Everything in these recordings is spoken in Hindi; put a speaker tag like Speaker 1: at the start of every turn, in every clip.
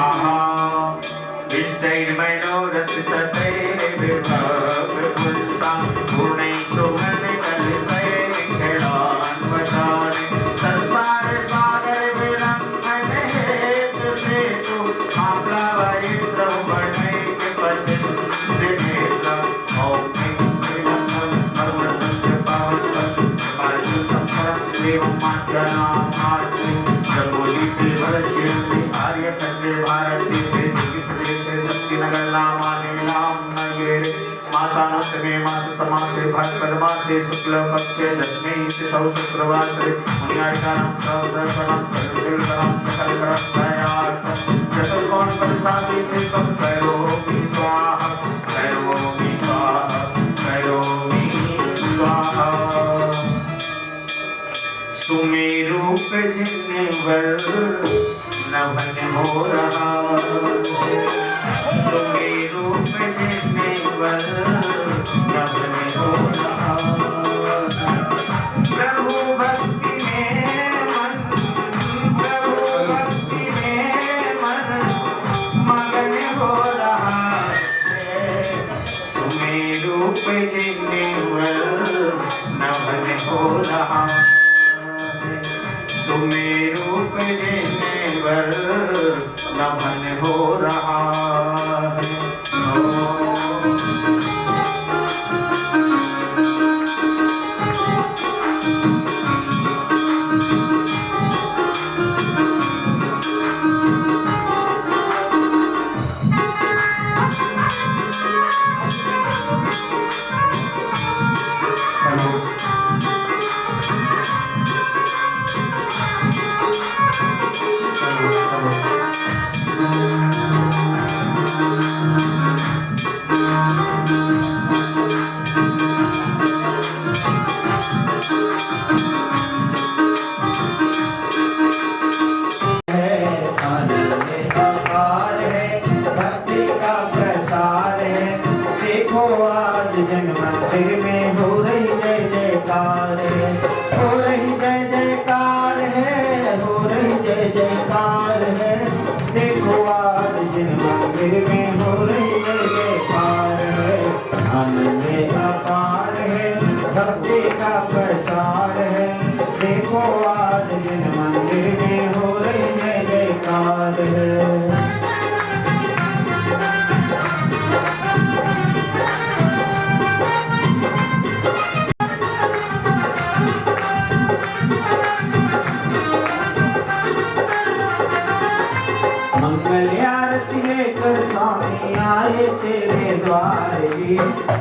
Speaker 1: स्वाहा इष्टैर्मनोरथ सतैर्विभवपुंसा पूर्णैः सुमनकलशैर्खिलान्वसाने संसार सागर विलम्बन हेतु सेतु आप्लावयित्रौ वर्णैकपतिन्द्रनेत्रम् ॐ क्लीं परमतन्त्र पावनं पारयुतं परं देवं मात्रनामात्रि सर्वोदितेवरश्यन्ति आर्यकन्ये भारते प्रदेशे शक्तिनगर नामानि नामनगरे मासानोत्तमे मासतमासे भाद्रपदमासे शुक्लपक्षे दशमे तिथौ शुक्रवासरे मुनियारिकानां सहस्रफलं सर्वतीर्थं सकलकरत्रयार्थं चतुर्कोणपरिसादि सेवं करोमि स्वाहा करोमि स्वाहा करोमि स्वाहा सुमेरु पे जिन्नेवर नभन हो रहा सुमेरु पे जिन्नेवर नभन हो रहा प्रभु भक्ति में मन मगन हो रहा सुमेरु पे जिन्नेवर नभन हो रहा सुमेरु पे जिन्नेवर नभन हो रहा है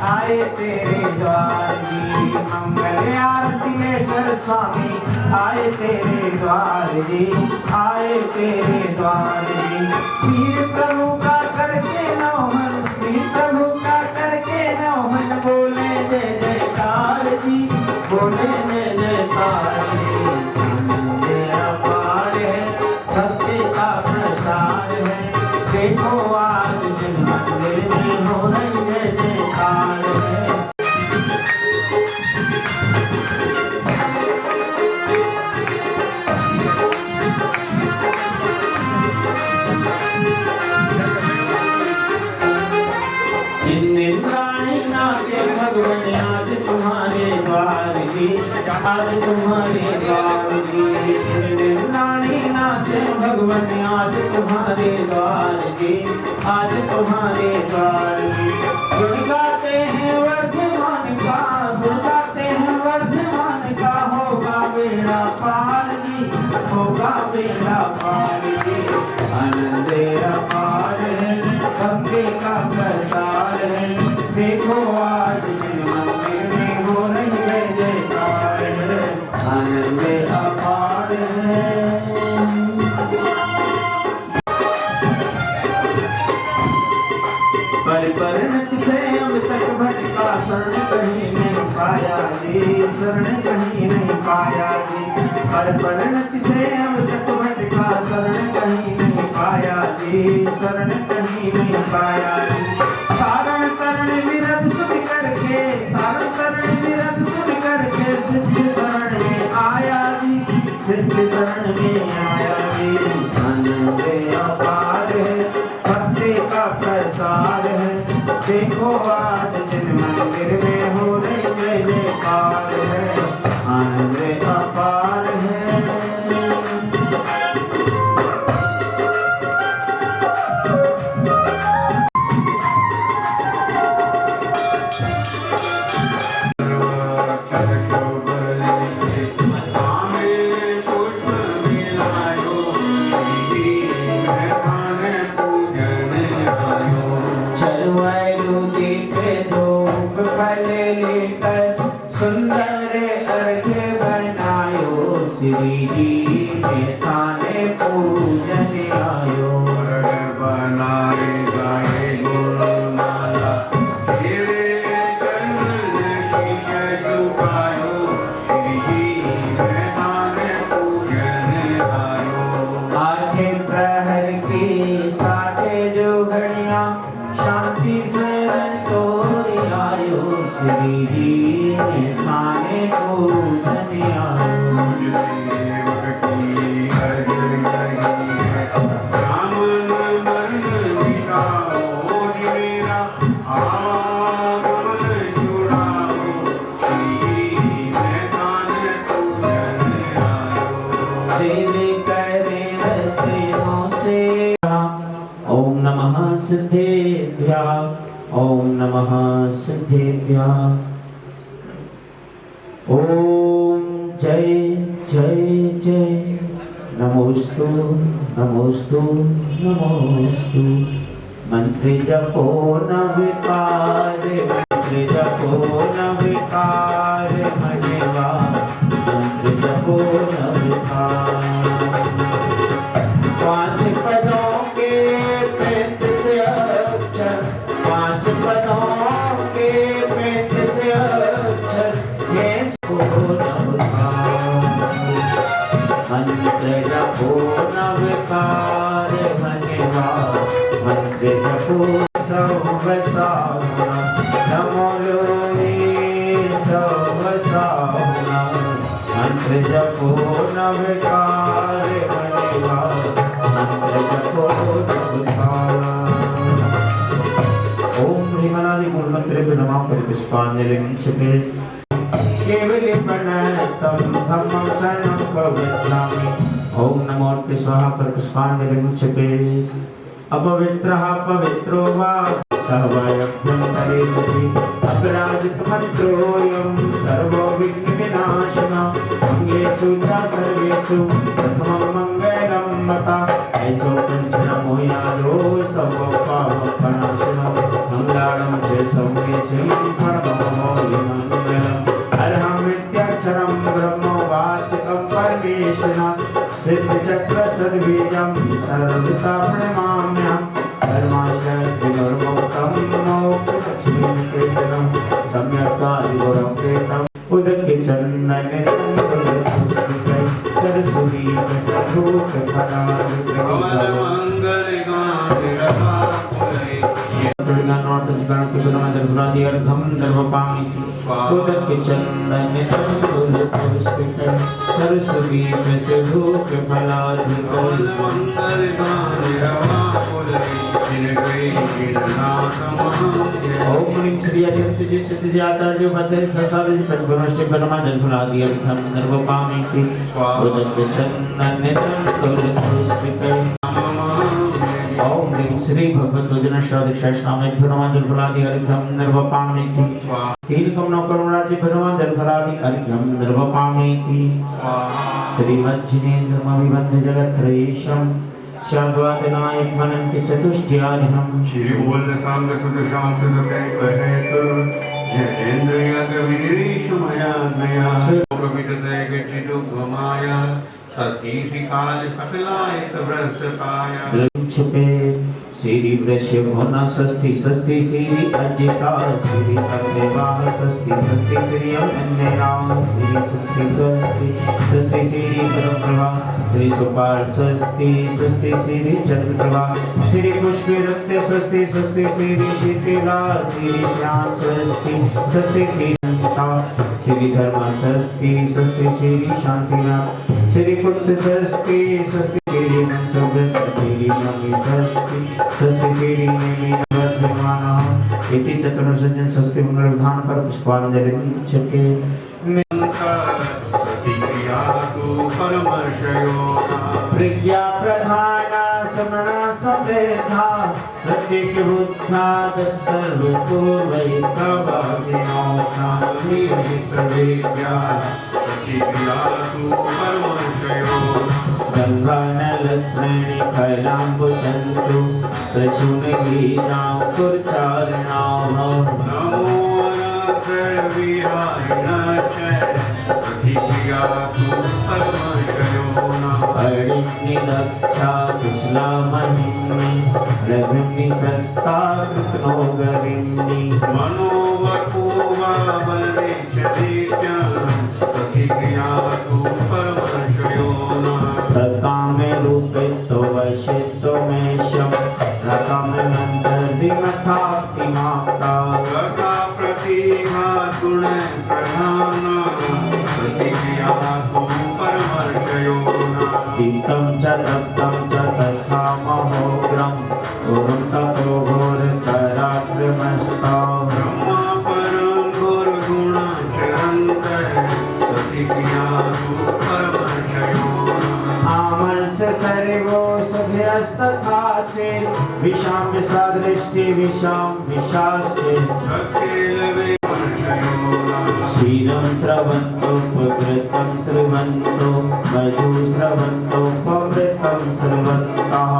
Speaker 1: आए तेरे द्वार जी मंगल आरती लेकर स्वामी आए तेरे द्वार जी आए तेरे द्वार जी वीर प्रभु का करके नौहन वीर प्रभु का करके नौहन बोले जय जयकार जी बोले जय जयकार जी अपार है भक्ति का प्रसार है देखो आज जिन मंदिर में हो रही जय जयकार है भगवान आज तुम्हारे द्वार जी आज तुम्हारे द्वार जी रानी नाचे भगवान आज तुम्हारे द्वार जी आज तुम्हारे द्वार जी गुण गाते हैं वर्धमान का गुण गाते हैं वर्धमान का होगा बेड़ा पार जी होगा बेड़ा पार जी आनंद अपार है भक्ति का प्रसार है देखो आज जिन मंदिर में हो रही जय जयकार है आनंद अपार है परिपरनक से अब तक भटका शरण कहीं नहीं पाया जी शरण कहीं नहीं पाया जी परिपरनक से अब तक भटका शरण कहीं नहीं पाया जी शरण कहीं नहीं पाया जी तारण करण विरध सुन करके तारण करण विरध सुन करके सिद्ध शरण में आया जी सिद्ध शरण में आया जी आनंद अपार है, भक्ति का प्रसार है। देखो आज जिन मंदिर में हो रही जय जयकार है, आनंद अपार है। सुंदर अर्घ बनायो, श्री जी में थाने पूजन आयो। बनाए गाए गुणमाला, तेरे चरण शीश झुकायो, श्री जी में थाने पूजन आयो। आठे प्रहर की साथे जो घड़ियां, शांति से तोड़ आयो, श्री जी थाने पूजन आयो। ओम नमः सिद्धेभ्यः, ओम नमः सिद्धेभ्यः। ओम जय जय जय, नमोस्तु नमोस्तु नमोस्तु। मंत्र जपो न विकार, मंत्र जपो न विकार मनेवा, मंत्र जपो न विकार। पांच पदों के पेट से अक्षर, पांच पदों के पेट से अक्षर, ये सो मंत्र जपो न विकार मनेवा, मंत्र जपो सर्व साधना, नमो लोई सर्व साधना। मंत्र जपो न विकार मनेवा, मंत्र जपो न विकार। ओम ह्रीमनादि मूलमंत्रेभ्यो नमः। परिपुष्पाञ्जलिं क्षिपेत् केवलीपनतं धम्मं शरणं प्रवक्ष्यामि। ओम नमो स्वाहा। परिपुष्पाञ्जलिं क्षिपेत्। अपवित्रः पवित्रो वा सर्वयभ्यन्तरे सति, अपराजितमन्त्रोऽयं सर्वो विघ्नविनाशनः। मङ्गलेषु च सर्वेषु प्रथमं मङ्गलं मता, ऐसो पञ्चनमो यादो सर्वपापनाशनः। मङ्गलां च सौम्येशं परममङ्गलम्। अर्हमित्यक्षरं ब्रह्मवाचकं परमेश्वरः। सिद्धचक्र सद्बीजं सर्वदा प्रणमाम्यहम्। धर्माशयविनिर्मुक्तं मोक्षलक्ष्मीनिकेतनं, सम्यक्तादिगुरं प्रेतं उदके चन्दने सरस्वती ओम ह्रीं श्री भगवद्वचनष्टादीक्षाश्नामेभ्यो नमः। जलफलादि अर्घ्यं निर्वपामि। तीनकं नौकरं राज्य भगवान जलफलादि अर्घ्यं निर्वपामि। श्रीमज्जिनेन्द्रमभिबन्ध जगत्त्रयीशं शाद्वादनायक मनन्ति चतुष्टयार्हम्। श्री बोल सांग सुध शांत सुख कहेतु, जयेन्द्रियक विनिरीशमया नया प्रविदते गचितु गमाया, सती काल सकलाय प्रभ्रष्टाय। छुपे श्री वृष्य भुवना सस्ति सस्ति श्री अजिता श्री सर्वेवाह सस्ति सस्ति श्री अनन्यराम श्री सुक्ति स्वस्ति सस्ति श्री परप्रभा श्री सुपाल स्वस्ति स्वस्ति श्री चंद्रप्रभा श्री पुष्परत्न स्वस्ति स्वस्ति श्री शीतला श्री श्याम स्वस्ति स्वस्ति श्री श्री धर्मा स्वस्ति स्वस्ति श्री शांतिनाथ श्री पुत्र स्वस्ति स्वस्ति श्री नंद श्री नमी स्वस्ति इति चतुर्संजन स्वस्ति मंगल विधान पर पुष्पांजलि छके प्रज्ञा प्रधाना समना सवेधा प्रत्येक बुद्धा दश सर्वपूर्वैकवादिनो शांति प्रवेद्या गंगानलश्रेणी कैलाम्बुतन्तु प्रशूनगीतां कुर्चारणां नमो अणिनिरक्षा कुशलामहिम्नि रघुनि सत्ता कृतनो गरिम्नि मनोवपूवा बलदेशदेशं प्रतिक्रियातु परमर्षयोना सत्कामे रूपेतो वैश्यतो मेषं रकामे मन्तर्दिमथाप्तिमाप्ता रका प्रतिभा गुण प्रधान प्रतिक्रियातु परमर्षयोना शीतं च तप्तं च तथा महोग्रं गुरुं ततो घोरतराग्रमस्ता ब्रह्मा परं घोरगुणाचरन्तः प्रतिक्रियातु परमर्षयोना आमर्ष सर्वो सभ्यस्तथासे विषां विषादृष्टि विषां विषास्ते क्षीरं स्रवन्तो पवृतं स्रवन्तो मधु स्रवन्तो पवृतं स्रवन्तः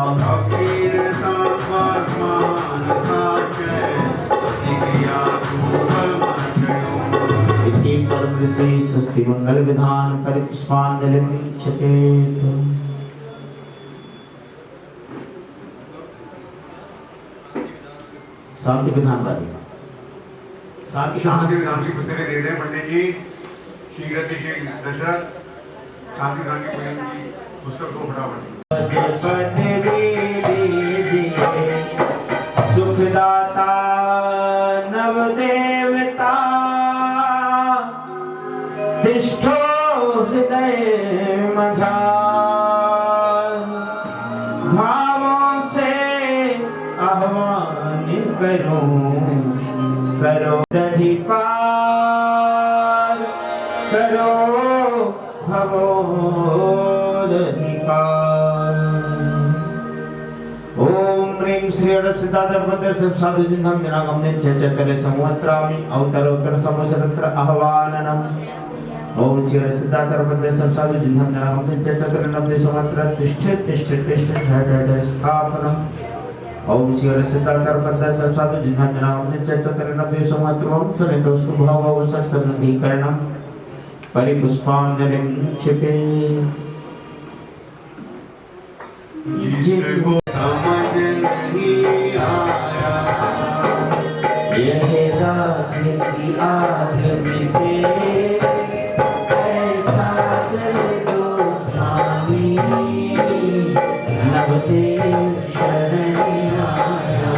Speaker 1: इति परमऋषि स्वस्ति मंगल विधान परिपुष्पांजलि मीच्छते शांति विधान वाली
Speaker 2: शांति विधान की पुस्तकें दे रहे पंडित जी श्री गति श्री दशरथ शांति विधान की पुस्तक को फटाफट
Speaker 1: सुखदाता नवदेवता तिष्ठो हृदय मझार भावों से आह्वान करो करो अधिकार करो भवोदधिकार ओम ह्रीं श्री अरसिद्धाधर्मते साधु जिन्धं जनागमने चचकरे संवत्सरामि अवतरोत्तर संवत्सरत्र आह्वाननम् ओम श्री अरसिद्धाधर्मते साधु जिन्धं जनागमने चचकरे नवदे संवत्सर तिष्ठ स्थापनम् ओम श्री अरसिद्धाधर्मते साधु जिन्धं जनागमने चचकरे नवदे संवत्सरं सनितोस्तु भाववसस्तनदीकरणं परिपुष्पांजलिं क्षिपे यह रात्रि की आग में ऐसा जल दो स्वामी नवदेव शरण आया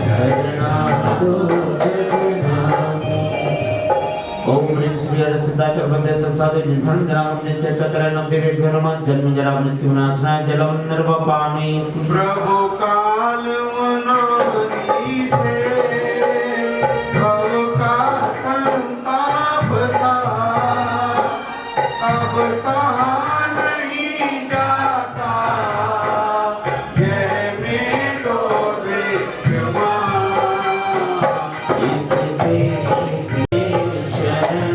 Speaker 1: करना दो जगनामी ओम ह्रीं श्री अरसिद्धाधर्मते साधु जिन्धं जनागमने चचकरे नवदेवेभ्यो नमः जन्म जरा मृत्यु नाशनाय जलं निर्वपामि
Speaker 2: प्रभु काल मनानी से भव का संताप था अब सहा नहीं जाता यह मेरो देशवा
Speaker 1: इस देश की शरण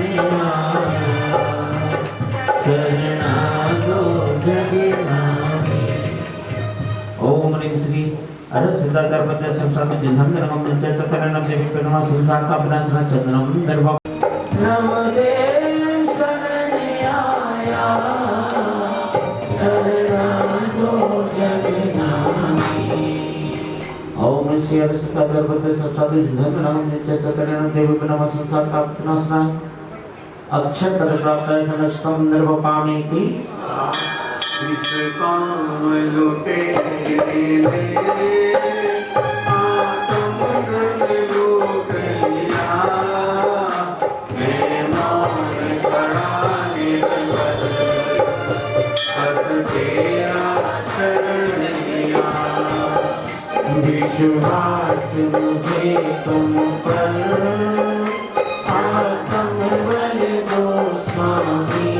Speaker 1: शरणा दो जगनामी ओम ह्रीं श्री अरसिद्धाधर्मते साधु जिन्धं जनागमने चचकरे नवदेवेभ्यो नमः संसार का विनाशनाय चंद्रं निर्वपामि नवदेव शरण आया शरणा दो जगनामी ओम श्री अरसिद्धाधर्मते साधु जिन्धं जनागमने चचकरे नवदेवेभ्यो नमः संसार का विनाशनाय अक्षर प्राप्त नष्टम निर्वपामि इति
Speaker 2: इस काम लुटे आत्म लुट लिया मैं मान खड़ा निर्बल बस तेरा शरण लिया
Speaker 1: विश्वास मुझे तुम पर आत्म बल दो स्वामी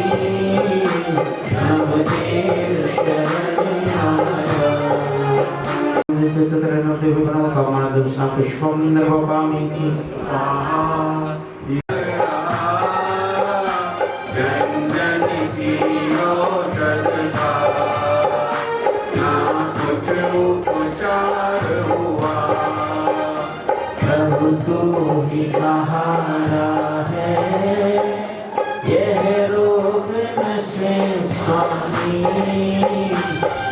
Speaker 1: नवदेव शरण आया कामना दर्शन पुष्पम निर्वपामि स्वाहा तू ही सहारा है यह रोग नशे स्वामी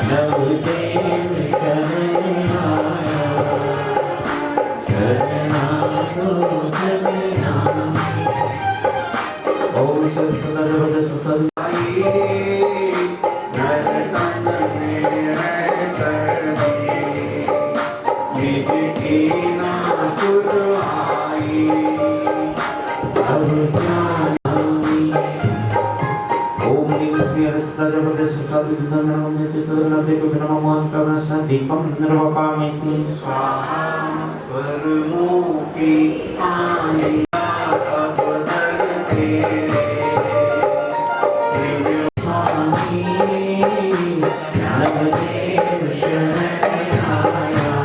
Speaker 1: नवदेव शरण आया शरणागो जगनामी ओम सदा जगत सुखद दीपम निर्वपामि स्वाहा परमोपि आनिया अवदर तेरे स्वामी नवदेव शरण आया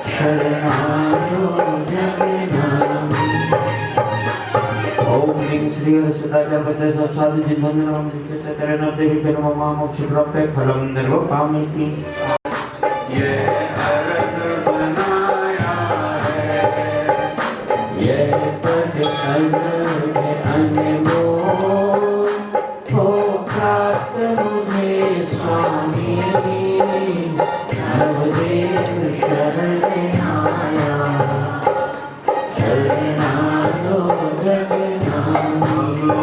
Speaker 1: शरणागो जगनामी ओम ह्रीं श्री हरिसदाचार्य पद्य साक्षात् जिन्वन्नम चरण देवी पेनममा मोक्ष प्राप्त फलम निर्वपामि ये अर्थ बनाया है ये पद अनमोल हो प्राप्त मुझे स्वामी नवदेव शरण आया शरणागो जगनामी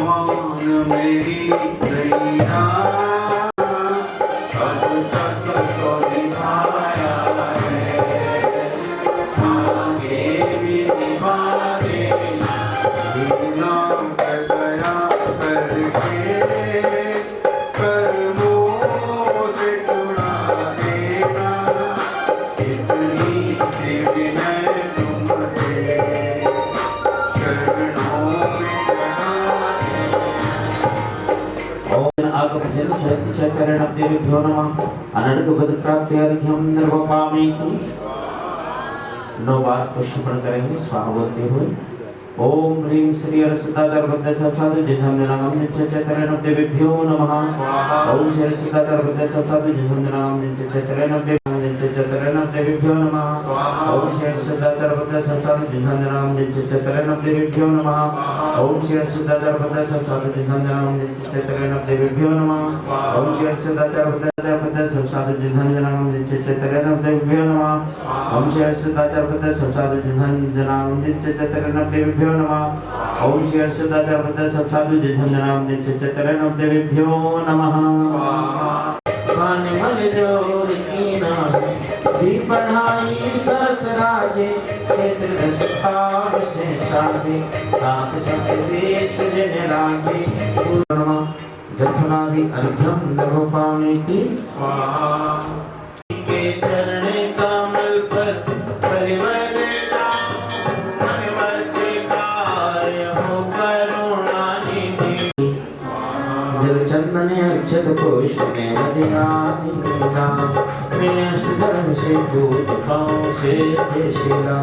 Speaker 1: मेरी दैया अब तक तो निभाया है आगे भी निभा देना बिना गया करके कर्मों से छुड़ा देना इतनी सी विनय तुमसे चरणों में चरणदेव्यो नमः अनंतपदप्राप्त्यर्घ्यं निर्वपामि नौ बार पुष्पण करेंगे स्वाहा बोलते हुए ओम ह्रीं श्री हरिसदाचार्य पद्य साक्षात् जिन्वन्नम चरणदेव्यो नमः ओम श्री हरिसदाचार्य पद्य साक्षात् जिन्वन्नम चरणदेव्यो नमः ओम श्री हरिसदाचार्य पद्य साक्षात् जिन्वन्नम चरणदेव्यो नमः ओम श्री हरिसदाचार्य पद्य साक्षात् जिन्वन्नम चरणदेव्यो नमः ओम श्री हरिसदाचार्य पद्य साक्षात् जिन्वन्नम चरणदेव्यो नमः ओम श्री हरिसदाचार्य पद्य साक्षात् जिन्वन्नम चरणदेव्यो नमः ओम श्री हरिसदाचार्य पद्य साक्षात् जिन्वन्नम चरणदेव्यो नमः मन मन जोर कीना जी पढ़ाई सरस राजे क्षेत्र रसपाव से साजे सात शब्द से सजन राजे पूर्णमा जपनादि अर्घ्यम निर्वपामि स्वाहा के चरण कमल पर परिमल चंदन अक्षत पुष्प में वज्राधिका मैं अष्टधर्म से जूझ पाऊं से देशिला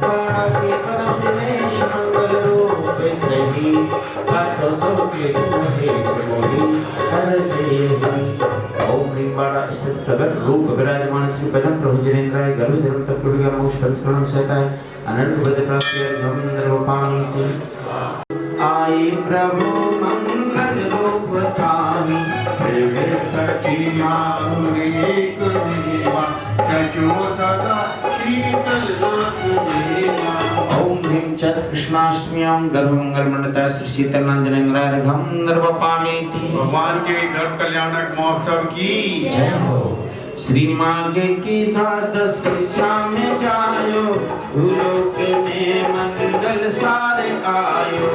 Speaker 1: पाड़ा के परम दिनेश मंगल रूप सही हाथों सो के सुमहेश मोही हर देही ओम ह्रीं बाड़ा स्थित प्रगट रूप विराजमान श्री पदम प्रभु जिनेन्द्राय गर्भ धर्म तक कुड़िया मोक्ष पंचकरण सहताय अनंत पद प्राप्ति अर्घ्यम निर्वपामि आए प्रभु मंगल रूप धामी सेवे सची माधुरी एक देवा कचो सदा शीतल देवा ओम ह्रीं चत कृष्णाष्टम्यां गर्भमंगल मंडता श्री शीतलांजनेन्द्रार्घ्यं निर्वपामि
Speaker 2: भगवान के धर्म कल्याणक महोत्सव की
Speaker 1: जय हो श्रीमागे की द्वादश श्याम जायो भूलोक में मंगल सारे आयो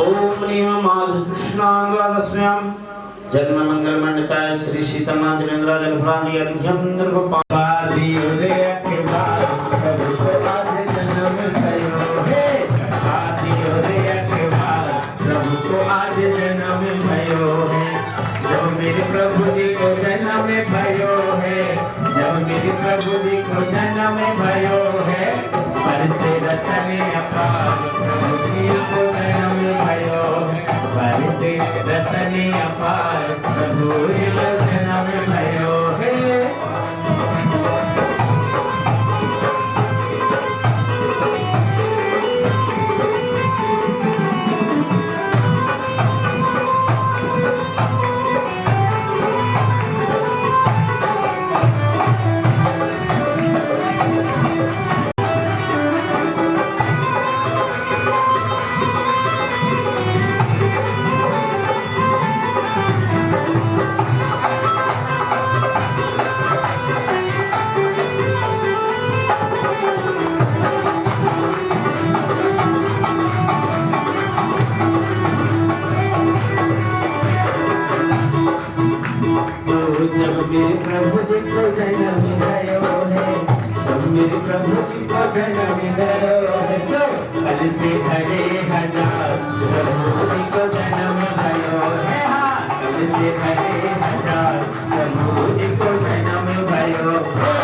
Speaker 1: ओम ह्रीं माधव कृष्णांगादस्म्यां जन्म मंगल मंडिताय श्री शीतलनाथ जनेन्द्र जलफलादि अर्घ्यम नृपादि उदय के बाद प्रभु को आज जन्म भयो हे आदि उदय के बाद प्रभु को आज जन्म भयो है जब मेरे प्रभु जी को जन्म भयो है जब मेरे प्रभु जी को जन्म भयो है पर से रतन अपार प्रभु जी को जन्म भयो है पर से रतन अपार प्रभु जी को जन्म भयो है जब मेरे प्रभु जी को जन्म भयो है जब मेरे प्रभु जी को जन्म भयो है सो कल से धरे हजार प्रभु जी को जन्म भयो है हाँ कल से धरे हजार प्रभु जी को जन्म भयो है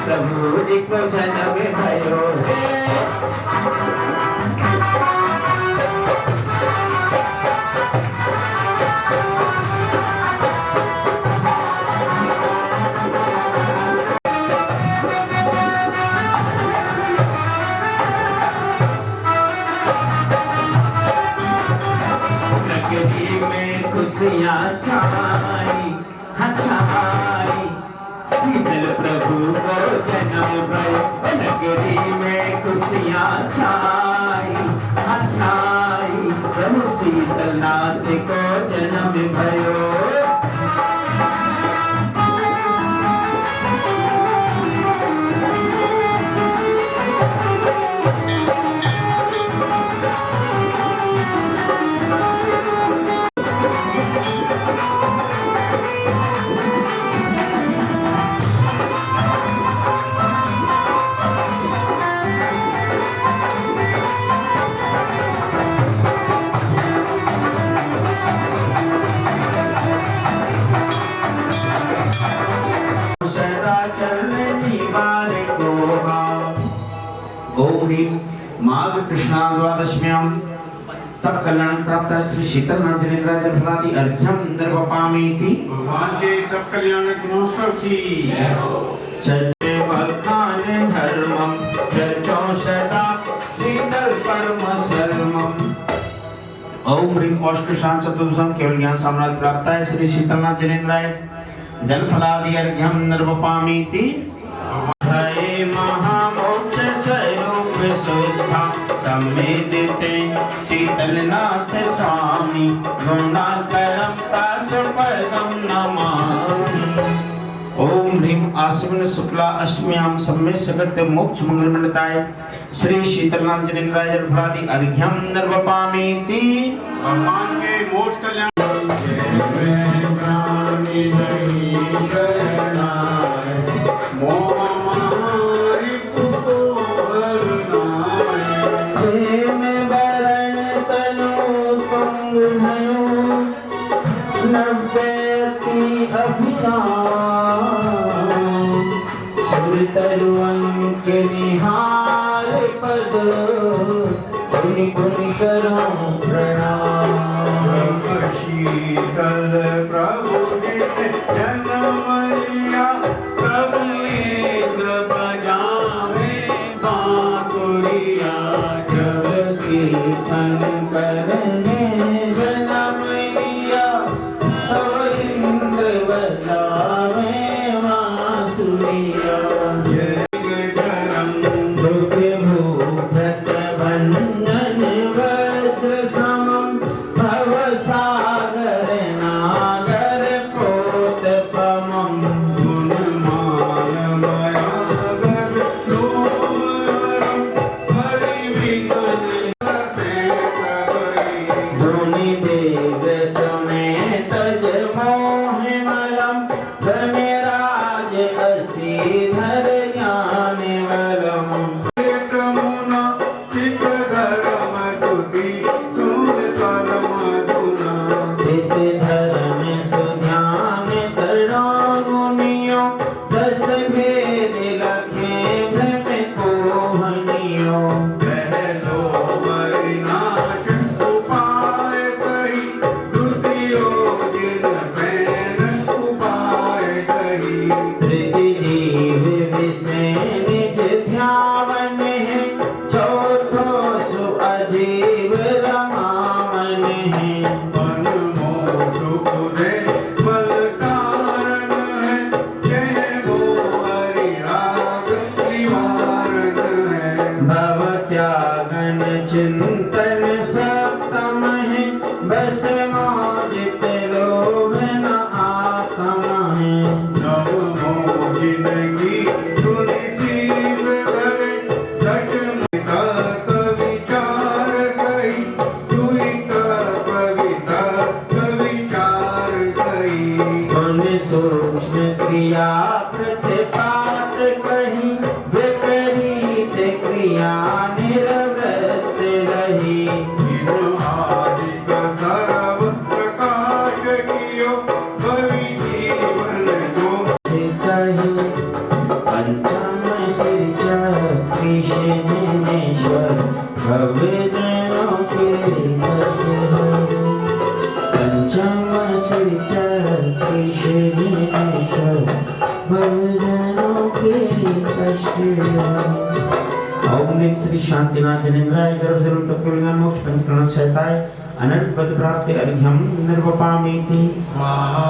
Speaker 1: प्रभु जी को जन्म भयो नगरी में खुशियाँ छाई छाई शीतल प्रभु को जन्म भयो नगरी में खुशियाँ छाई छाई प्रभु शीतलनाथ को जन्म भयो माघ कृष्णा द्वादश्यां तत्कल्याण प्राप्त श्री शीतलनाथ जनेन्द्र जलफलादि अर्घ्यम निर्वपामीति
Speaker 2: भगवान के तप कल्याणक महोत्सव की
Speaker 1: चर्चे भक्तान धर्मम चर्चो सदा शीतल परम शर्मम ओम ह्रीं पौष्ट शांत चतुर्भुजं केवल ज्ञान साम्राज्य प्राप्त है श्री शीतलनाथ जनेन्द्र जलफलादि अर्घ्यम निर्वपामीति हरे महामोक्ष स्वरूप शुद्धा सम्मेदिते शीतलनाथ स्वामी गुणाकरम दासपदम ह्रीं आसवन शुक्ला अष्टम्यां सम्यक सकट मोक्ष मंगल मंडताय श्री शीतलांजनेन्द्राय जलफलादि अर्घ्यं निर्वपामीति।
Speaker 2: भगवान के मोक्ष कल्याण
Speaker 1: के निहार पद पुनि पुनि करो प्रणाम।
Speaker 2: शीतल प्रभु जन्म लिया प्रभु इंद्र बजावे बांसुरिया
Speaker 1: जब कीर्तन करने जन्म लिया तब इंद्र बजावे बांसुरिया। सूक्ष्म क्रिया प्रतिपात कहीं विपरीत क्रिया निरवृत्त रही।
Speaker 2: आदि का सर्व प्रकाश कियो कवि जीवन को
Speaker 1: पंचम सिरचा कृष्ण जिनेश्वर भव्य जनों के पंचम सिरचा कृष्ण जिनेश्वर भव्य जनों के कष्ट। ओम नीम श्री शांतिनाथ जनेन्द्राय गर्भजलं तत्त्वज्ञान मोक्ष पंचकरण सहताय अनंत पद प्राप्ति अर्घ्यं निर्वपामीति।
Speaker 2: स्वाहा।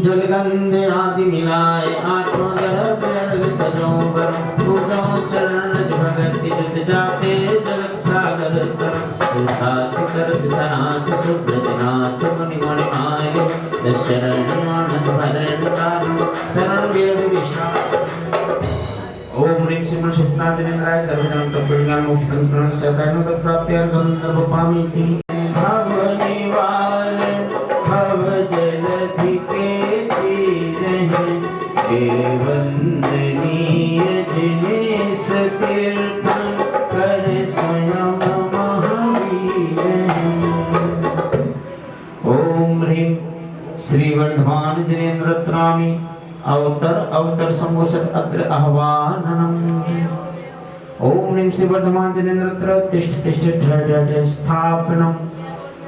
Speaker 1: जलगंधे आदि मिलाए आत्मगर्भ अर्घ सजो बर पूजो चरण भगति जुत जाते जगत सागर तरम साथ कर सनाथ सुब्रजनाथ मुनि मणि माय दशरण आनंद भरण कारण शरण वेद विशाल। ओम ह्रीं श्रीं सुप्तनाथ जनेन्द्राय गर्भजलं तत्त्वज्ञान मोक्ष पंचकरण सहताय अनंत प्राप्ति अर्घ्यं निर्वपामीति। भव निवार भव जलधि वंदनीय जिनेश कीर्तन कर स्वयं महावीर। ओम ह्रीं श्री वर्धमान जनेन्द्र त्रामी अवतर अवतर संघोषत अत्र आह्वानम्। ओम ह्रीं श्री वर्धमान जनेन्द्र तिष्ठ तिष्ठ ढ स्थापनम्।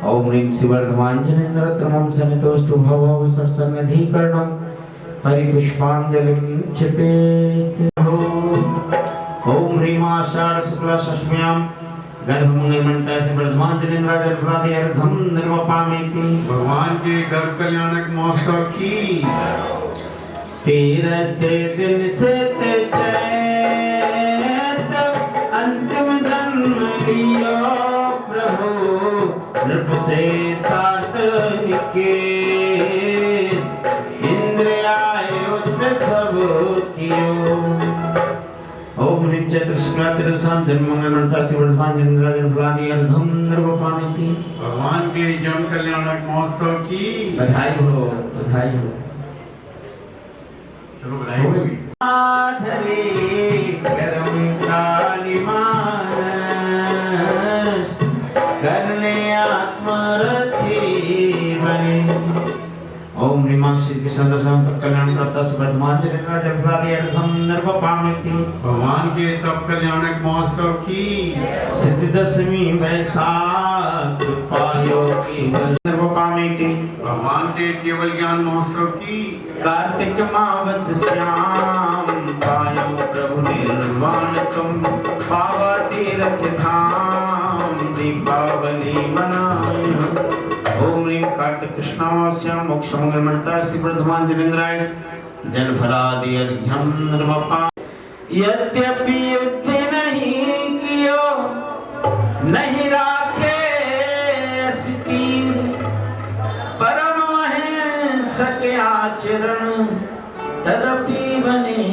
Speaker 1: ओम ह्रीं श्री वर्धमान जनेन्द्र मम सनितोस्तु भव सरसन्निधिकरणम् परिपुष्पांजलिं क्षिपेत्। ओम ह्रीं आषाढ़ शुक्ला षष्ठ्यां गर्भमंगलमंडताय से वर्धमान जनेन्द्राय जलफलादि अर्घ्यं निर्वपामीति।
Speaker 2: भगवान के गर्भ कल्याणक महोत्सव की
Speaker 1: 13 से दिन से चैत अंतिम जन्म लियो प्रभु नृप से तात निकेत इंद्र आए उच्च चैत्र शुक्ला तिरुसाम जन्म मंगल मंता से वर्धमान जन्मराजन फलादी अर्घम नर्वपामिति।
Speaker 2: भगवान के जन्म कल्याणक महोत्सव की
Speaker 1: बधाई हो, बधाई हो।
Speaker 2: चलो बधाई होगी।
Speaker 1: माधवी करम काली मानस करने आत्मरथी बने। ओम ह्रीं श्री कृष्ण दशम तप कल्याण करता वर्धमान जन्मराजन फलादी अर्घम नर्वपामिति।
Speaker 2: भगवान के तप कल्याणक महोत्सव की
Speaker 1: सिद्धि दशमी वैशाख पायो की नर्वपामिति।
Speaker 2: भगवान के केवल ज्ञान महोत्सव की
Speaker 1: कार्तिक मावस श्याम पायो प्रभु निर्वाण तुम पावा तीर्थ धाम दीपावली मनायो। ओम ह्रीं कार्तिक कृष्णाश्याम मोक्ष मंगल मंता श्री वर्धमान जनेन्द्राय जल फलादि अर्घ्यम नर्वपा। यद्यपि युद्ध नहीं कियो नहीं राखे अस्तीर परम सके आचरण तदपि बने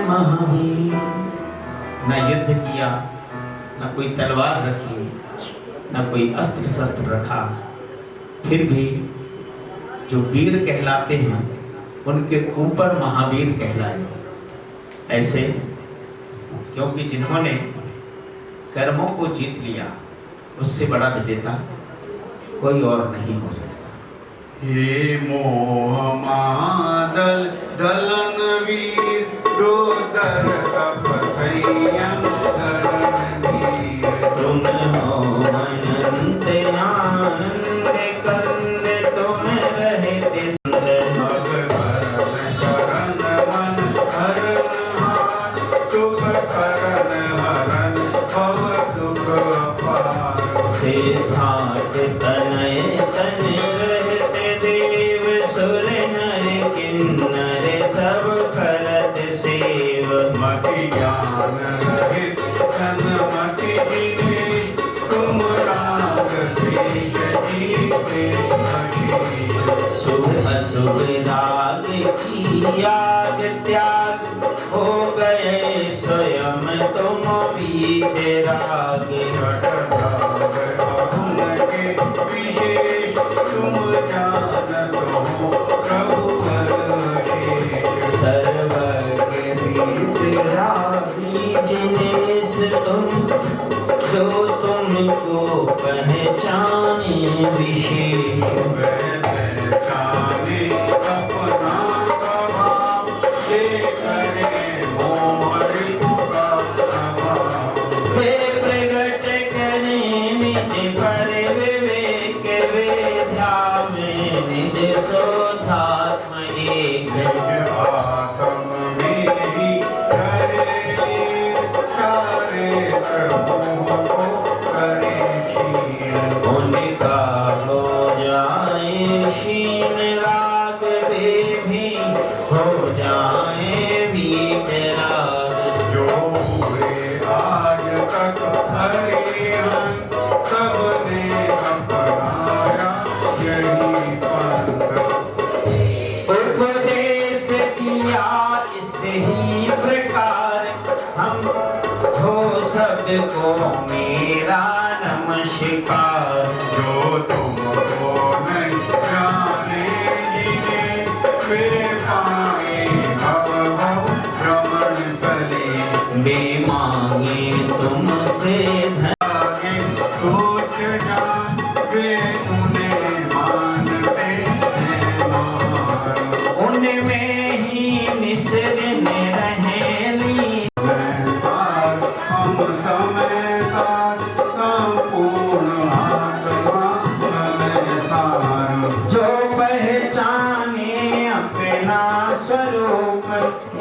Speaker 1: महावीर। न युद्ध किया, न कोई तलवार रखी, न कोई अस्त्र शस्त्र रखा, फिर भी जो वीर कहलाते हैं उनके ऊपर महावीर कहलाए। ऐसे क्योंकि जिन्होंने कर्मों को जीत लिया उससे बड़ा विजेता कोई और नहीं हो सकता।
Speaker 2: हे मोह मादल दलन वीर रोदर तपसैयम दलन वीर।
Speaker 1: तुम हो अनंत आनंद कंद तुम रहते
Speaker 2: भगवान शरण मन हरण हार सुख करण हरण भव सुख पार।
Speaker 1: सिद्धार्थ तनय तन रहते देव सुर नर किन्नर सब करत सेव।
Speaker 2: मति ज्ञान रहित सन्मति जिने तुम राग द्वेष जीते अशीष।
Speaker 1: शुभ अशुभ राग की याद त्याग हो गए स्वयं तुम बीत राग।
Speaker 2: उनके विशेष तुम जानत हो प्रभु शेष।
Speaker 1: सर्वज्ञ बीत रागी जिनेश तुम जो तुमको पहचाने विशेष।
Speaker 2: पहचाने अपना स्वभाव से करे मोहरी का प्रभाव।
Speaker 1: वे प्रगट करे निज पर विवेक विद्या में निज शोधात्म एक।
Speaker 2: आत्म में ही करे लीन सारे प्रभु को करे क्षीण।
Speaker 1: उनका हो जाए क्षीण राग वे भी हो जाए वीतराग।
Speaker 2: जो हुए आज तक हरिहन सबने अपनाया यही पंथ।
Speaker 1: उपदेश किया इस ही प्रकार हम हो सबको मेरा नमस्कार।
Speaker 2: जो तुमको नहीं जाने जिन्हें वे पाए भव भव भ्रमण कले।
Speaker 1: वे मांगे तुमसे धन
Speaker 2: आगे सोच जान वे उन्हें मानते हैं मान।
Speaker 1: उनमें ही निसरन रहेली।
Speaker 2: हम समय सार संपूर्ण आत्मा सार।
Speaker 1: जो पहचाने अपना स्वरूप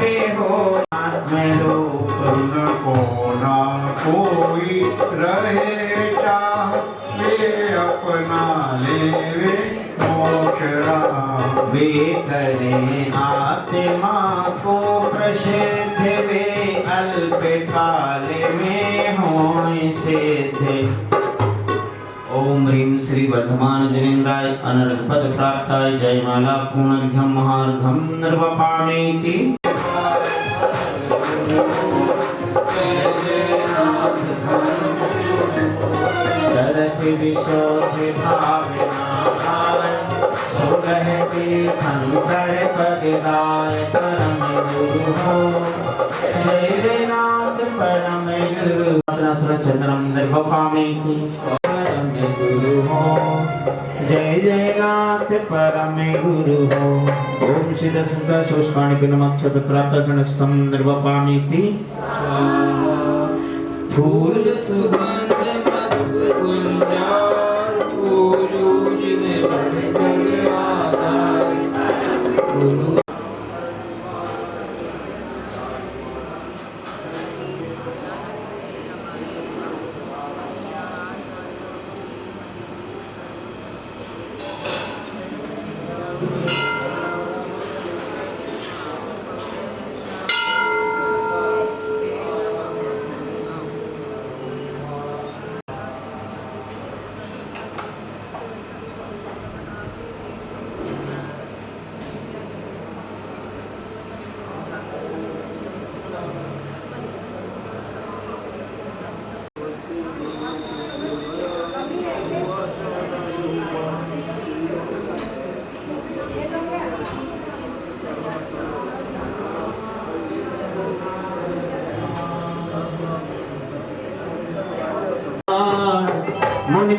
Speaker 1: वे हो आत्मरूप।
Speaker 2: उनको ना कोई रहे चाह वे अपना लेवे मोक्ष राह।
Speaker 1: वे करें आत्मा को प्रसिद्ध वे अल्प काल में हों सिद्ध। ओम ह्रीं श्री वर्धमान जनेन्द्राय अनर्घ पद प्राप्ताय जयमाला पूर्णर्घ्यम महार्घम नर्वपामेति। तुलसी विशोधि भावना सुगह तीर्थंकर पगदाय परम गुरु हो जय नाथ परम गुरु चंद्रम निर्वपामेति परम गुरु हो जय जय नाथ परम गुरु हो ओम सिद्ध संत शुष्काणि पिनमक्ष प्राप्त गणस्तम निर्वपामेति फूल सुगंध मधुर गुंजार फूल जिने बन आधार गुरु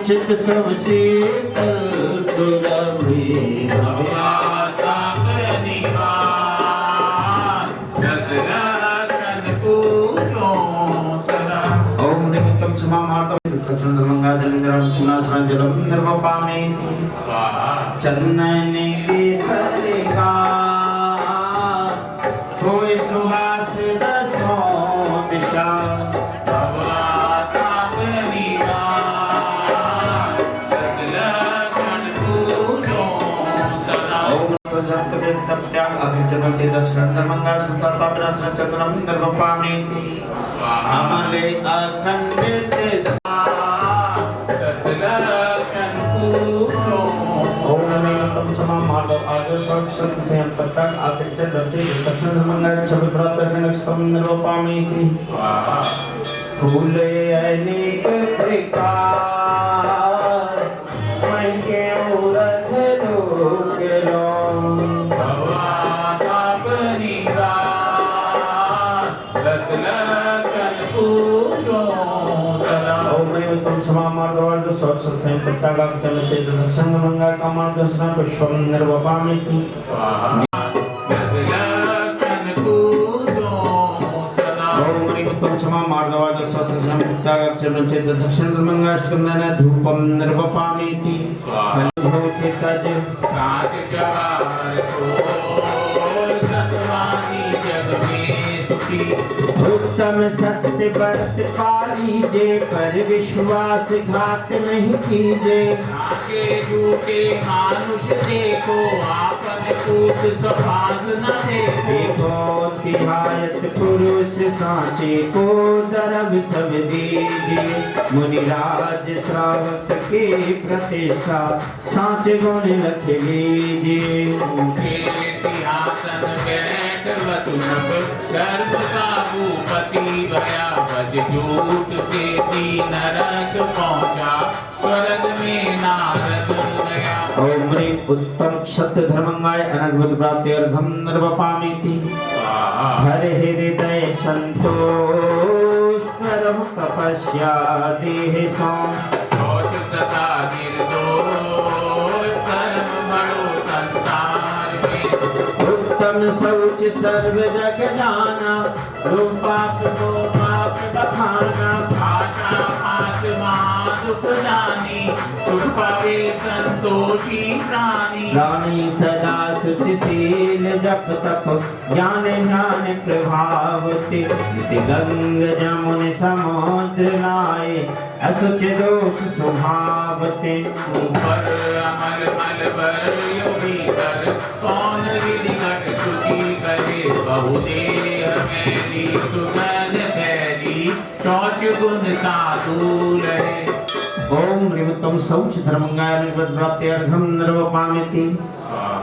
Speaker 1: चित सब शीतल सुरभि भव्याता निवार दशरथन पूजो सदा ओम निमित्तम क्षमा मातम सचंद मंगाधरंद्रम सुनासनं जलम निर्वपामे चंदन केसरिका होय सुहास दसों दिशा त्याग अभिचरण चेतन मंगल संसार पापनाशन चंद्रम निर्वपामेति अमले अखंडित सतलक्षण पूरो ओम नमः समा माधव आदि संत से तक अभिचरण चेतन मंगल छवि प्राप्त गणस्तम निर्वपामेति फूले अनेक प्रकार मन के उरध लोक लो संगमंगा कामान दर्शन पुष्पम निर्वपामेति धूपम निर्वपामेति उत्तम सत्य व्रत पालीजे पर विश्वास घात नहीं कीजे
Speaker 3: आगे झूठे मानुष देखो आपन कूट सभास न
Speaker 1: देखो तिहायत पुरुष सांचे को दरब सब दीजिए मुनिराज श्रावक के प्रतिष्ठा सांचे गुण रख लीजिए
Speaker 3: सिंहासन बैठ वसुनभ गर्भ काबू पति भया बज झूठ से नरक पहुंचा स्वर्ग में नारद गया
Speaker 1: ओम ह्रीं उत्तम सत्य धर्मंगाय अनद्भुत प्राप्ति अर्घम निर्वपामेति हरे हृदय संतोष करहु तपस्या देह सौ
Speaker 3: सदा निर्दोष कर्म बड़ो संसार में
Speaker 1: उत्तम शौच सर्व जग जाना रूपाप को पाप बखाना
Speaker 3: भाषा आत्मा सुख जानी सुख पावे संतोषी प्राणी
Speaker 1: रानी सदा शुचिशील जप तप ज्ञान ज्ञान प्रभावते गंग जमुन समुद्र लाए असुच दोष स्वभावते
Speaker 3: ऊपर अमर मल बर योगी कर कौन विधि घट शुचि करे बहुदेह मैली सुगंध फैली शौच गुण साधु रहे
Speaker 1: ओम ह्रीं शौच धर्मंगाय अनद्भुत प्राप्ति अर्घम निर्वपामेति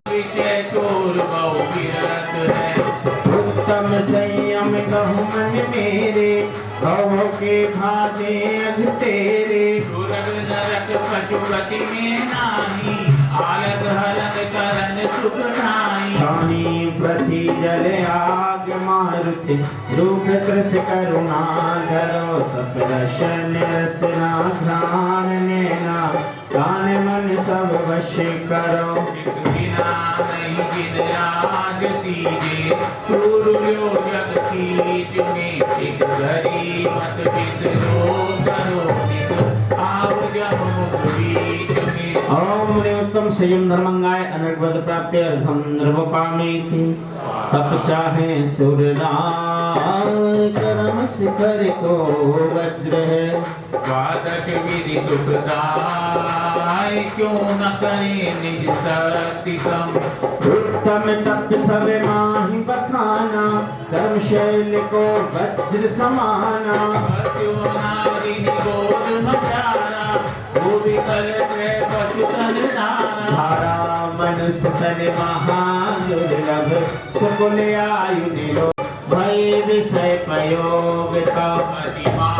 Speaker 3: विषय चोर बहु विरत है
Speaker 1: उत्तम संयम कहु मन मेरे भव के भाजे अघ तेरे
Speaker 3: सुरग नरक सहज पशु गति में नाही, आलस हरण करन सुख ठाई।
Speaker 1: पानी प्रति जल आग मारुति, दुख कृष करुणा धरो, सब दर्शन रसना ध्यान नेना, कान मन सब वश करो।
Speaker 3: बिना नहीं जिन राज सीजे, सूर्यो जग कीच में, एक घड़ी मत बिसरो करो नित, आव जब मुख बीच में।
Speaker 1: ओम उत्तम संयम धर्मंगाय अनर्गवद प्राप्य अर्घम नृपपामेति। तप चाहे सुरनाय, करम शिखर को वज्र है।
Speaker 3: द्वादश विधि सुखदाय, क्यों न करे निज शक्ति सम।
Speaker 1: उत्तम तप सब माहि बखाना, धर्मशैल को वज्र समाना।
Speaker 3: क्यों नारी निगोद मचारा, भूमि कल त्रय पशु तन धारा।
Speaker 1: धारा मनुष्य तन महादुर्लभ, सुकुल आयु निरोग, भय विषय पयोगिता।
Speaker 3: महिमा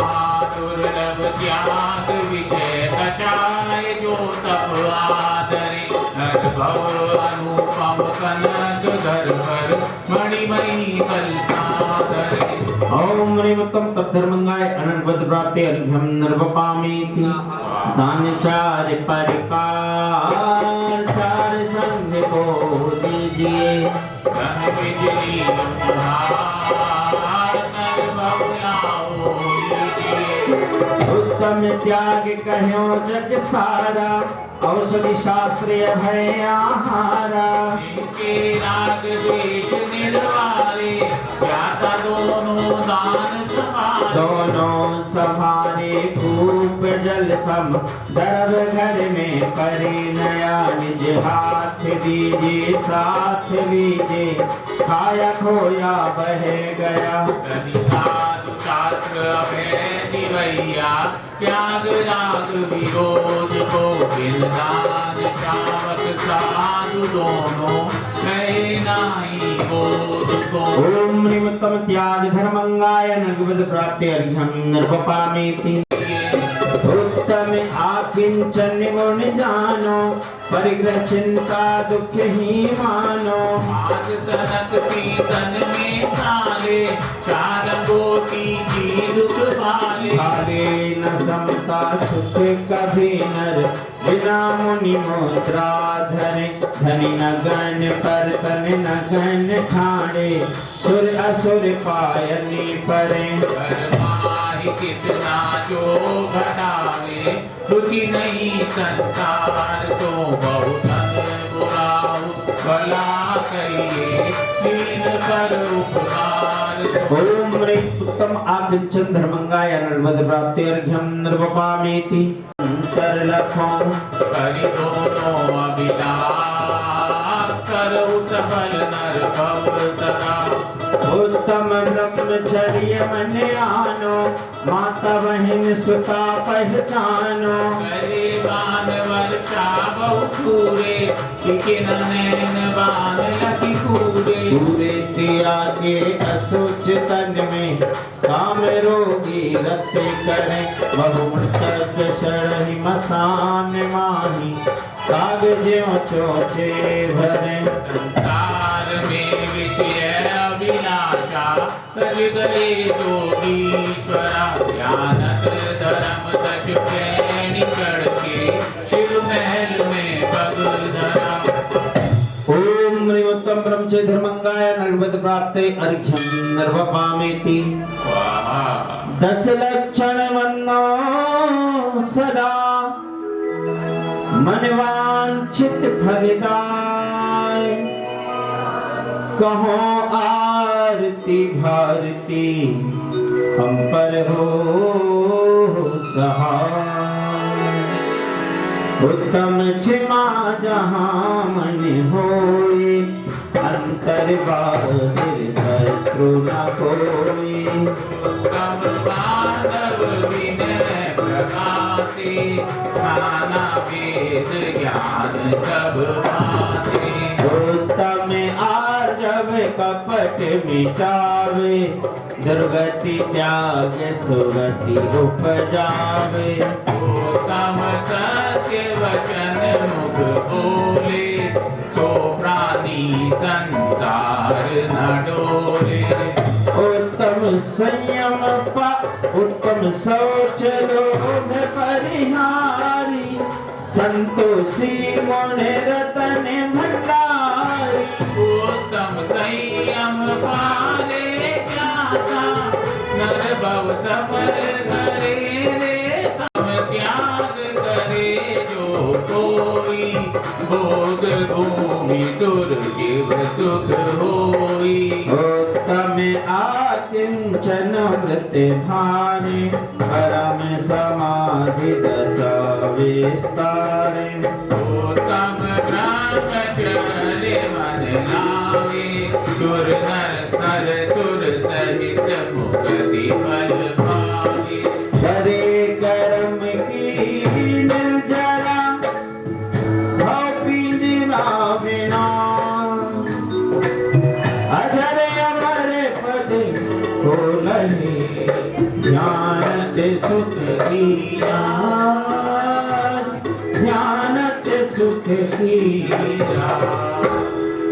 Speaker 3: दुर्लभ त्याग विजय कटाय, जो तप आदरे। भव अनुपम कनक घर पर, मणिमयी कलसादरे।
Speaker 1: ओम उत्तम तद्धर्मंगाय अनर्गवद प्राप्य अर्घ्यम नृपपामेति। दान चार परिकार, चार संग को दीजिए।
Speaker 3: धन बिजली उपहार, नर बहुलाओ लीजिए।
Speaker 1: उत्तम त्याग कहो जग सारा, औषधि शास्त्रीय है आहारा।
Speaker 3: जिनके राग द्वेष निर्वारे, ज्ञाता दोनों दान समारे।
Speaker 1: दोनों सभारे कूप जल सम, दरब घर में परे नया। निज हाथ दीजिए साथ लीजिए, खाया खोया बह गया।
Speaker 3: कभी साधु शास्त्र अभय दिवैया, त्याग राग विरोध को बिलदान। श्रावक साधु दोनों गए नाई बोध को।
Speaker 1: ओम उत्तम त्याग धर्मंगाय नृपद प्राप्य अर्घ्यम नृपपामेति। उत्तम आकिंचन गुण जानो, परिग्रह चिंता दुख ही मानो।
Speaker 3: आज तनक पीतन में साले, चार गोती जी दुख भाले।
Speaker 1: काले न समता सुख कभी नर, बिना मुनि मुद्रा धरे। धनी न गण पर तन न गण ठाणे, सुर असुर पायनी परे।
Speaker 3: माहि कितना जो घटावे, दुखी नहीं संसार तो। बहुत बुराऊ भला करिए, दीन कर उपकार तो।
Speaker 1: ओम उत्तम आकिंचन धर्मंगाय अनर्गवद प्राप्य अर्घ्यम नृपपामेति। अंतर लखों
Speaker 3: करि दोनों अभिलाष, करहु सफल नर भव तरा।
Speaker 1: उत्तम ब्रह्मचर्य मन आनो, माता बहन सुता पहचानो।
Speaker 3: करे बान वर्षा बहु पूरे, किन नैन बान लखी पूरे।
Speaker 1: पूरे त्यागे असुच तन में, काम रोगी रत करे। बहुमृतक शरहि मसान माही, कागज्यों चोचे भरे।
Speaker 3: संसार में विषय अभिलाषा, सज गए जोगीश्वरा। ध्यानत धर्म सच श्रेणी चढ़ के, शिव महल में पग धरा।
Speaker 1: ओम उत्तम ब्रह्मचर्य धर्मंगाय नृपद प्राप्ते अर्घ्यम नृपपामेति।
Speaker 3: स्वाहा।
Speaker 1: 10 लक्षण वन्नो सदा, मनवांछित फलदाय। कहो आरती भारती, हम पर हो सहाय। उत्तम क्षमा जहाँ मन होए, अंतर बाहिर शत्रु न कोई।
Speaker 3: उत्तम मानव विनय प्रकाशे, नाना वेद ज्ञान सब भाते।
Speaker 1: उत्तम आर्जव कपट मिटावे, दुर्गति त्याग सुगति उपजावे।
Speaker 3: उत्तम सत्य वचन मुख बोले, सो प्राणी संसार न डोले।
Speaker 1: उत्तम संयम उत्तम शौच लोभ परिहारी, संतोषी गुण रतन भंडारी।
Speaker 3: उत्तम संयम पाले जाता, नर भव सफल करे रे। सम त्याग करे जो कोई, भोग भूमि सुर शिव सुख होई।
Speaker 1: उत्तम आकिंचन वृत्ति भारे, परम समाधि दश विस्तारे।
Speaker 3: उत्तम ब्रह्मचर्य मन लावे, सुर नर सुर सहित मुक्ति फल पावे।
Speaker 1: हरे कर्म की निर्जरा, भव पिंजरा बिना। अजर अमर पद को नहीं, ज्ञानत सुख की आस, ज्ञानत सुख की आस।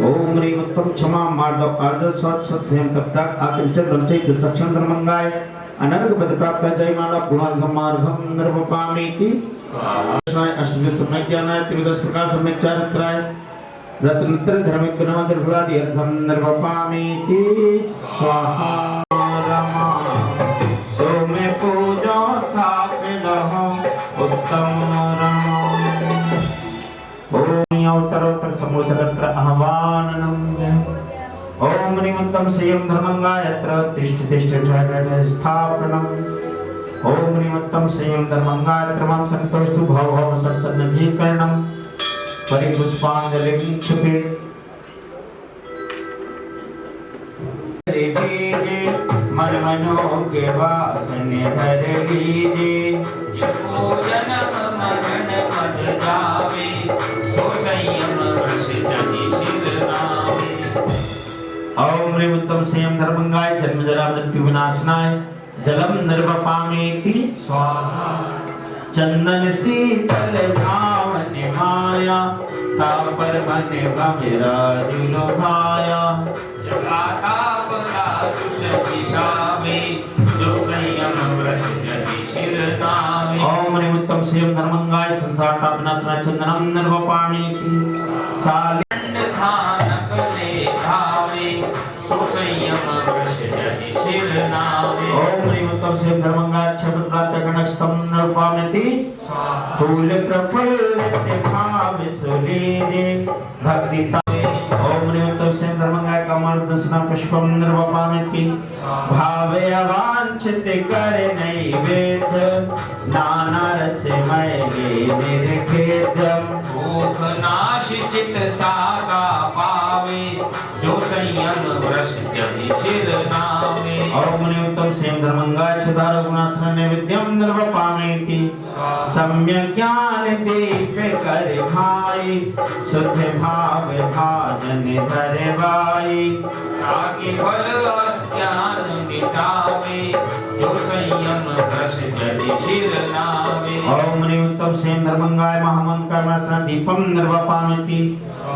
Speaker 1: ओम ह्रीं उत्तम क्षमा मार्दव कार्दव सत सत स्वयं तब तक आकिंचन ब्रह्मचर्य दुर्दक्षिण धर्मंगाय अनर्घ पद प्राप्त जय माला गुणार्घम मार्गम नर्वपामीति। अष्टमी समय ज्ञानाय त्रिदश प्रकार सम्यक चारित्राय, रत्नत्र धर्मिक गुणादर फलादि अर्घम नर्वपामीति। स्वाहा रमा सो में पूजो स्थापित हो उत्तम रमा। ओम उत्तरोत्तर समोचरत्र आह्वाननम्। ओम निमंतम संयम धर्मंगाय यत्र तिष्ठ तिष्ठ ठहर स्थापनम्। ओम निमंतम संयम धर्मंगाय यत्र मां संतोषतु भव भव सत्सन्निधिकरणम्। परिपुष्पांजलिं क्षिपेत्। मन मनोज्ञ वासने धर लीजे,
Speaker 3: जिसको जन्म मरण पद जावे, सो संयम वृष जनि सिर नावे।
Speaker 1: ओम ह्रीं उत्तम संयम धर्मंगाय जन्म जरा मृत्यु विनाशनाय, जलम निर्वपामीति।
Speaker 3: स्वाहा
Speaker 1: चंदन शीतल भावन माया, तापर मन भमिराजु लोभाया।
Speaker 3: जगाता परा दुष्टि सावे, जो संयम वृष जनि सिर नावे।
Speaker 1: ओम ह्रीं उत्तम संयम धर्मंगाय संसार ताप विनाशनाय, चंदनम निर्वपामीति। साले
Speaker 3: धान फले धावे, सो संयम वृष जनि सिर नावे।
Speaker 1: ओम ह्रीं उत्तम संयम धर्मंगाय क्षत्र प्रातः गणस्तम निर्वपामीति। फूल प्रफुल्लित भाव सुलीले, भक्ति तावे। ओम ह्रीं उत्तम संयम धर्मंगाय कमल दर्शन पुष्पम निर्वपामीति। भावे अवांछित कर नैवेद्य, नाना रसमय निर्खेद्यम्।
Speaker 3: भूख नाश चित सागा पावे, जो संयम वृष जनि सिर नावे।
Speaker 1: ओम ह्रीं उत्तम संयम धर्मंगाय क्षुधार गुणासन नैवेद्यम निर्वपामीति। सम्यक ज्ञान दीप कर भाई, शुद्ध भाव भाजन धर बाई।
Speaker 3: ताकि फल अज्ञान मिटावे, जो संयम वृष जनि सिर नावे।
Speaker 1: ओम ह्रीं उत्तम संयम धर्मंगाय महामंत्र कर्मसन दीपम निर्वपामीति।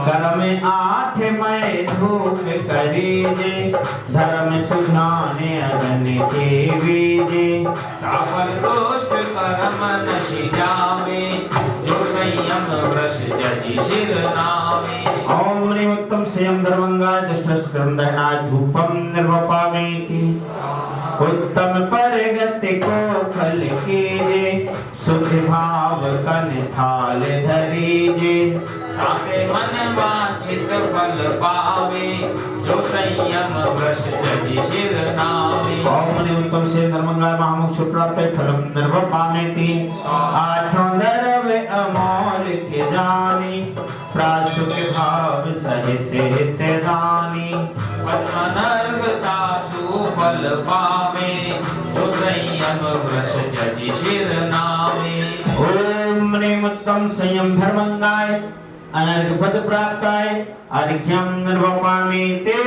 Speaker 1: कर में आठ मय धूप करीजे, धर्म सुधाने अगन के बीजे।
Speaker 3: तापन दोष कर्म नशि जावे, जो संयम वृष जनि सिर नावे।
Speaker 1: ओम ह्रीं उत्तम संयम धर्मंगाय दुष्ट कर्म दहनाय धूपम निर्वपामीति। उत्तम परगति को फल कीजे, शुद्ध भाव कन थाल धरीजे।
Speaker 3: ताके मन वांछित फल पावे, जो संयम वृष जनि सिर नावे।
Speaker 1: ओम ह्रीं उत्तम संयम धर्मंगाय महामोक्ष प्राप्त फलम निर्वपामीति। आठों द्रव्य अमोल के जानी, प्रासुक भाव सहित हित दानी।
Speaker 3: पद्मनर्घ दासु फल पावे, जो संयम वृष जनि सिर नावे।
Speaker 1: ओम ह्रीं उत्तम संयम धर्मंगाय अनर्घ पद प्राप्ताय, अर्घ्यम निर्वपामीति।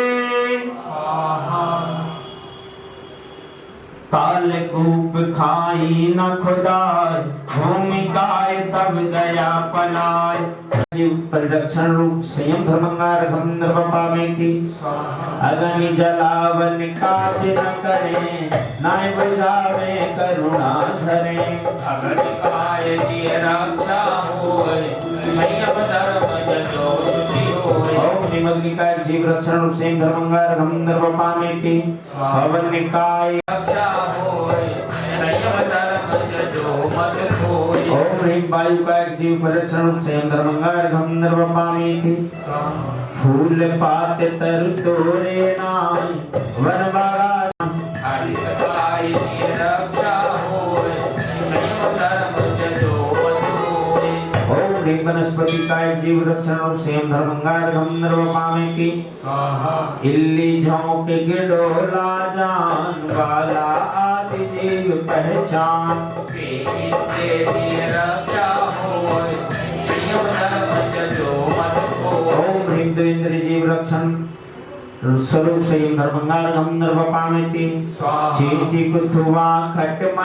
Speaker 1: काल काल कूप खाई न खुदाय, भूमिकाय तब दया पलाय। परिरक्षण रूप संयम धर्मंगार घम नृपामेति, अग्नि जलावन काज न करे, नाय बुझावे करुणा धरे।
Speaker 3: अग्नि काय जिय रक्षा होय, संयम धर्म जजो शुचि होय।
Speaker 1: ओम निमग्निकाय जीव रक्षण रूप संयम धर्मंगार घम नृपामेति, पवन निकाय
Speaker 3: रक्षा होय, संयम धर्म जजो मत होय।
Speaker 1: ओम ह्रीं वायुकाय जीव परिरक्षण रूप संयम धर्मंगार घम नृपामेति, फूल पात तरु तोरे नाय, वन बाड़ा
Speaker 3: हरि काय जिय रक्षा होय, संयम धर्म जजो मत होय।
Speaker 1: ओम ह्रीं वनस्पति काय जीव रक्षण रूप संयम धर्मंगार घम नृपामेति, इल्ली झोंक गिडोला जान वाला आदि जीव पहचान।
Speaker 3: रक्षा होय, संयम धर्म जजो मत होय।
Speaker 1: ओम ह्रीं इंद्र जीव रक्षण स्वरूप संयम धर्मंगार घम नृपामेति, चेति कुथुवा खट